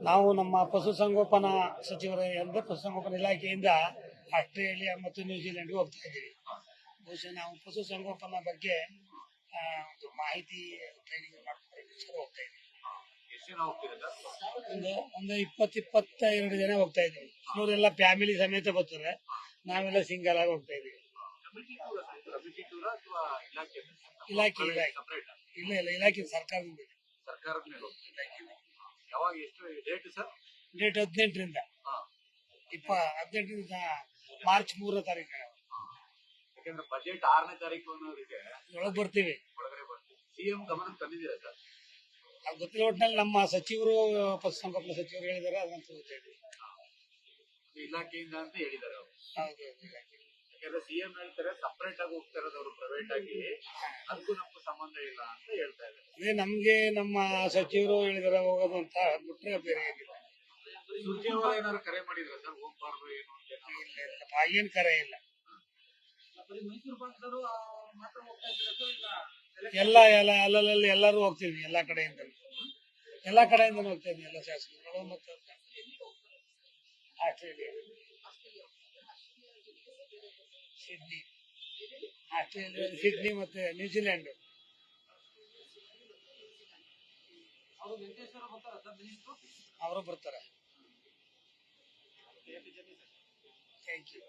ನಾವು ನಮ್ಮ ಪಶುಸಂಗೋಪನಾ ಸಚಿವರ ಅಂದ್ರೆ ಪಶುಸಂಗೋಪನಾ ಇಲಾಖೆಯಿಂದ ಆಸ್ಟ್ರೇಲಿಯಾ ಮತ್ತು ನ್ಯೂಜಿಲೆಂಡ್ಗೆ ಹೋಗ್ತಾ ಇದ್ದೀವಿ. ಬಹುಶಃ ನಾವು ಪಶುಸಂಗೋಪನಾ ಬಗ್ಗೆ ಒಂದು ಮಾಹಿತಿ ಟ್ರೈನಿಂಗ್ ಮಾಡ್ಕೊಂಡು ಹೋಗ್ತಾ ಇದ್ದೀವಿ. ಒಂದು 22 ಜನ ಹೋಗ್ತಾ ಇದ್ದೀವಿ. ಇವರೆಲ್ಲ ಫ್ಯಾಮಿಲಿ ಸಮೇತ ಬರ್ತಾರೆ, ನಾವೆಲ್ಲ ಸಿಂಗಲ್ ಆಗಿ ಹೋಗ್ತಾ ಇದ್ದೀವಿ. ಇಲಾಖೆ ಇಲ್ಲ ಇಲಾಖೆ ಸರ್ಕಾರದಿಂದ. ಡೇಟ್ 18ರಿಂದ ಮಾರ್ಚ್ 3ನೇ ತಾರೀಕು ಬಜೆಟ್ 6ನೇ ತಾರೀಕು ಒಳಗೆ ಬರ್ತೀವಿ. ಸಿಎಂ ಗಮನಕ್ಕೆ ತಂದಿದ್ದೀರಾ ಸರ್? ಅದು ಗೊತ್ತಿಲ್ಲ. ಒಟ್ಟಿನಲ್ಲಿ ನಮ್ಮ ಸಚಿವರು ಪಶುಸಂಗೋಪನಾ ಸಚಿವರು ಹೇಳಿದ್ದಾರೆ, ಅದನ್ನ ತಗೋತಾ ಇದ್ದೀವಿ. ಇಲಾಖೆಯಿಂದ ಅಂತ ಹೇಳಿದ್ದಾರೆ. ಹೌದು, ಯಾಕಂದ್ರೆ ಸಿಎಂ ಹೇಳ್ತಾರೆ ಸಪರೇಟ್ ಆಗಿ ಹೋಗ್ತಾ ಇರೋದವ್ರು ಪ್ರೈವೇಟ್ ಆಗಿ, ಅದಕ್ಕೂ ನಮ್ಗೂ ಸಂಬಂಧ ಇಲ್ಲ ಅಂತ ಹೇಳ್ತಾ ಇದ್ದಾರೆ. ಅದೇ ನಮ್ಗೆ ನಮ್ಮ ಸಚಿವರು ಹೇಳಿದಾರೆ ಹೋಗೋದು ಅಂತ ಬಿಟ್ರೆ ಬೇರೆ ಏನಿಲ್ಲ. ಸುರ್ಜೇವಾಲ ಏನಾದ್ರು ಕರೆ ಮಾಡಿದ್ರ ಸರ್ ಹೋಗ್ಬಾರ್ದು ಏನು ಇಲ್ಲಪ್ಪ, ಏನ್ ಕರೆ ಇಲ್ಲ. ಮೈಸೂರು ಭಾಗದವರು ಮಾತ್ರ ಹೋಗ್ತಾ ಇದ್ದಾರೆ. ಅಲ್ಲಲ್ಲಿ ಎಲ್ಲರೂ ಹೋಗ್ತೀವಿ. ಎಲ್ಲಾ ಕಡೆಯಿಂದ ಹೋಗ್ತಾ ಇದ್ವಿ. ಎಲ್ಲ ಶಾಸಕರು ಮತ್ತು ಆಸ್ಟ್ರೇಲಿಯಾ, ಸಿಡ್ನಿ ಮತ್ತೆ ನ್ಯೂಜಿಲೆಂಡ್. ಅವರು ಬರ್ತಾರೆ. Thank you.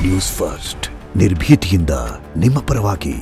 ನ್ಯೂಸ್ ಫಸ್ಟ್, ನಿರ್ಭೀತಿಯಿಂದ ನಿಮ್ಮ ಪರವಾಗಿ.